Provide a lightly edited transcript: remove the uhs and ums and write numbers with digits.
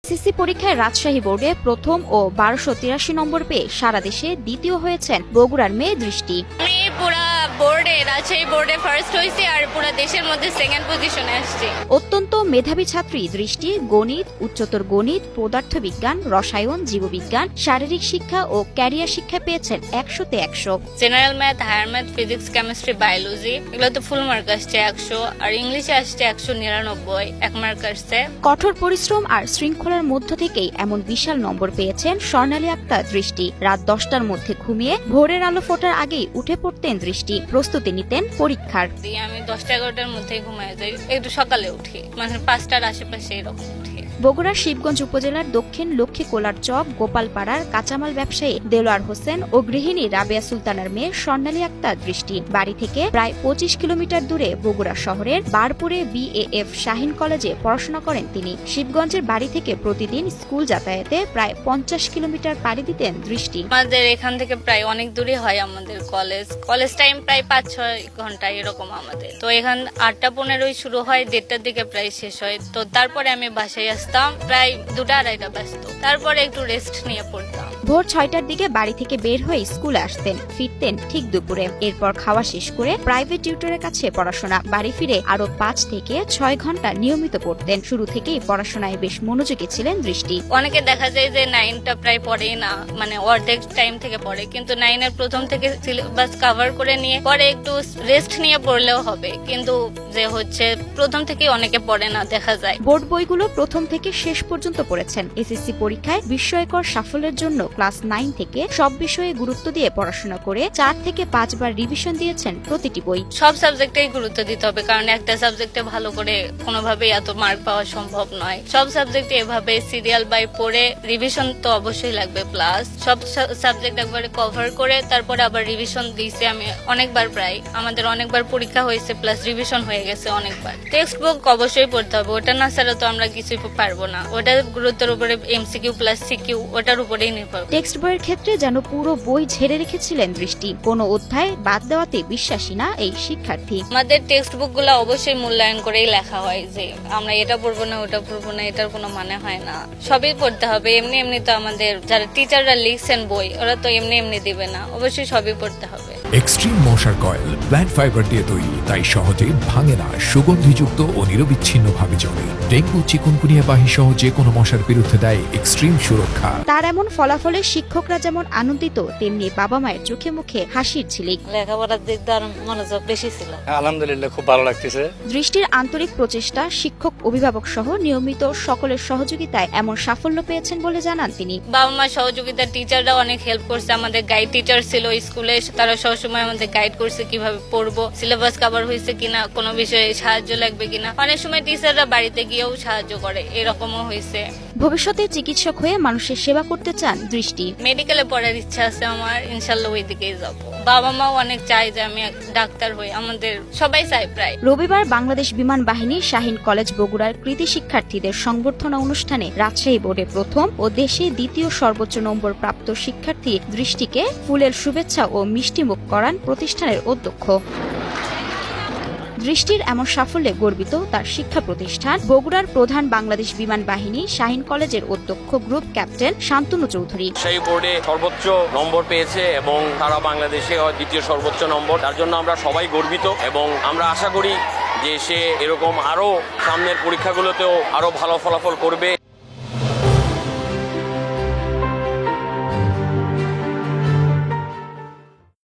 SSC পরীক্ষায় রাজশাহী বোর্ডে প্রথম ও 1283 নম্বর পেয়ে সারা দেশে দ্বিতীয় হয়েছেন বগুড়ার মেয়ে দৃষ্টি। আমি পুরা রাজশাহী বোর্ডে ফার্স্ট হয়েছি আর পুরা দেশের মধ্যে সেকেন্ড পজিশনে আসছি। অত্যন্ত মেধাবী ছাত্রী দৃষ্টি গণিত, উচ্চতর গণিত, পদার্থবিজ্ঞান, রসায়ন, জীববিজ্ঞান, শারীরিক শিক্ষা ও ক্যারিয়ার শিক্ষা পেয়েছেন 100-তে 100। General math, higher math, physics, chemistry, biology এগুলো তো ফুল মার্ক আসছে 100, আর ইংলিশে আসছে 199, 1 মার্ক আসছে। কঠোর পরিশ্রম আর শৃঙ্খলার মধ্য থেকেই এমন বিশাল নম্বর পেয়েছেন স্বর্ণালী আক্তার দৃষ্টি। রাত 10টার মধ্যে ঘুমিয়ে ভোরের আলো ফোটার আগেই উঠে পড়তেন দৃষ্টি, প্রস্তুতি নিতেন পরীক্ষার। আমি 10টা-11টার মধ্যে ঘুমায় যাই, একটু সকালে উঠি, মানে 5টার আশেপাশে এরকম উঠি। বগুড়ার শিবগঞ্জ উপজেলার দক্ষিণ লক্ষ্মীকোলার চক গোপালপাড়ার কাঁচামাল ব্যবসায়ী দেলোয়ার হোসেন ও গৃহিণী রাবেয়া সুলতানার মেয়ে স্বর্ণালী আক্তার দৃষ্টি বাড়ি থেকে প্রায় 25 কিলোমিটার দূরে বগুড়া শহরের বারপুরে বিএএফ শাহিন কলেজে পড়াশোনা করেন তিনি। শিবগঞ্জের বাড়ি থেকে প্রতিদিন স্কুল যাতায়াতে প্রায় 50 কিলোমিটার পাড়ি দিতেন দৃষ্টি। আমাদের এখান থেকে প্রায় অনেক দূরে হয় আমাদের কলেজ টাইম প্রায় 5-6 ঘন্টা এরকম আমাদের। তো এখান 8টা-15 শুরু হয়, 1:30টার দিকে প্রায় শেষ হয়। তো তারপরে আমি বাসায় আসতাম প্রায় 2টা-2:30টা ব্যস্ত, তারপরে একটু রেস্ট নিয়ে পড়তাম। ভোর 6টার দিকে বাড়ি থেকে বের হয়ে স্কুলে আসতেন, ফিরতেন ঠিক দুপুরে। এরপর খাওয়া শেষ করে প্রাইভেট টিউটরের কাছে পড়াশোনা। বাড়ি ফিরে আরো 5 থেকে 6 ঘন্টা নিয়মিত পড়তেন। শুরু থেকেই পড়াশোনায় বেশ মনোযোগী ছিলেন দৃষ্টি। অনেকে দেখা যায় যে 9টা প্রায় পড়েই না, মানে অর্ধেক টাইম থেকে পড়ে, কিন্তু 9-এর প্রথম থেকে সিলেবাস কভার করে নিয়ে পরে একটু রেস্ট নিয়ে পড়লেও হবে, কিন্তু যে হচ্ছে প্রথম থেকে অনেকে পড়ে না দেখা যায়। বোর্ড বইগুলো প্রথম থেকে শেষ পর্যন্ত পড়েছেন। এসএসসি পরীক্ষায় বিস্ময়কর সাফল্যের জন্য ক্লাস 9 থেকে সব বিষয়ে গুরুত্ব দিয়ে পড়াশোনা করে 4 থেকে 5 বার রিভিশন দিয়েছেন প্রতিটি বই। সব সাবজেক্টেই গুরুত্ব দিতে হবে, কারণ একটা সাবজেক্টে ভালো করে কোনোভাবেই এত মার্ক পাওয়া সম্ভব নয়। সব সাবজেক্টে এভাবে সিরিয়াল বাই পড়ে রিভিশন তো অবশ্যই লাগবে, প্লাস সব সাবজেক্ট একবারে কভার করে তারপরে আবার রিভিশন দিয়েছি আমি অনেকবার, প্রায় আমাদের অনেকবার পরীক্ষা হয়েছে প্লাস রিভিশন হয়ে গেছে অনেকবার। টেক্সট বুক অবশ্যই পড়তে হবে, ওটা না ছাড়া তো আমরা কিছুই পারবো না। ওটা গুরুত্বের উপরে এমসিকিউ প্লাস সিকিউ ওটার উপরেই নির্ভর। টেক্সট বইয়ের ক্ষেত্রে যেন পুরো বই ঝেড়ে রেখেছিলেন দৃষ্টি। কোনো অধ্যায় বাদ দেওয়াতে বিশ্বাসী না এই শিক্ষার্থী। আমাদের টেক্সট বুক গুলো অবশ্যই মূল্যায়ন করেই লেখা হয় যে আমরা এটা পড়বো না ওটা পড়বো না, এটার কোনো মানে হয় না। সবই পড়তে হবে, এমনি এমনি তো আমাদের যারা টিচাররা লিখছেন বই ওরা তো এমনি এমনি দিবে না, অবশ্যই সবই পড়তে হবে। এক্সট্রিম মশার কয়েল প্ল্যান্ট ফাইবার দিয়ে তৈরি, তাই সহজে ভাঙে না, সুগন্ধিযুক্ত ও নিরবিচ্ছিন্নভাবে জ্বলে। ডেঙ্গু, চিকুনগুনিয়া বাহি সহ যে কোনো মশার বিরুদ্ধে দেয় এক্সট্রিম সুরক্ষা। তার এমন ফলাফলে শিক্ষকরা যেমন আনন্দিত, তেমনি বাবা মায়ের চোখে মুখে হাসির ঝিলিক। লেখাপড়ার দিক দিয়ে মনোযোগ বেশি ছিল। আলহামদুলিল্লাহ, খুব ভালো লাগতেছে। দৃষ্টির আন্তরিক প্রচেষ্টা, শিক্ষক, অভিভাবক সহ নিয়মিত সকলের সহযোগিতায় এমন সাফল্য পেয়েছেন বলে জানান তিনি। বাবা মার সহযোগিতা, টিচাররা অনেক হেল্প করছে। আমাদের গাইড টিচার ছিল স্কুলে, তারা সবসময় আমাদের গাইড করছে কিভাবে পড়বো, সিলেবাস কভার হয়েছে কিনা, কোনো বিষয়ে সাহায্য লাগবে কিনা। অনেক সময় টিচাররা বাড়িতে গিয়েও সাহায্য করে, এরকমও হয়েছে। ভবিষ্যতে চিকিৎসক হয়ে মানুষের সেবা করতে চান দৃষ্টি। মেডিকেলে পড়ার ইচ্ছা আছে আমার, ইনশাল্লাহ ওই দিকেই যাবো। বাবা মাও অনেক চায় যে আমি ডাক্তার হই, আমাদের সবাই চায় প্রায়। রবিবার বাংলাদেশ বিমান বাহিনী শাহিন কলেজ বগুড়ার কৃতি শিক্ষার্থীদের সংবর্ধনা অনুষ্ঠানে রাজশাহী বোর্ডে প্রথম ও দেশে দ্বিতীয় সর্বোচ্চ নম্বর প্রাপ্ত শিক্ষার্থী দৃষ্টিকে ফুলের শুভেচ্ছা ও মিষ্টিমুখ করান প্রতিষ্ঠানের অধ্যক্ষ। দৃষ্টির এমন সাফল্যে গর্বিত তার শিক্ষা প্রতিষ্ঠান। বগুড়ার প্রধান বাংলাদেশ বিমান বাহিনী শাহিন কলেজের অধ্যক্ষ গ্রুপ ক্যাপ্টেন শান্তনু চৌধুরী। সেই বোর্ডে সর্বোচ্চ নম্বর পেয়েছে এবং তারা বাংলাদেশে দ্বিতীয় সর্বোচ্চ নম্বর, তার জন্য আমরা সবাই গর্বিত এবং আমরা আশা করি যে সে এরকম আরো সামনের পরীক্ষাগুলোতেও আরো ভালো ফলাফল করবে।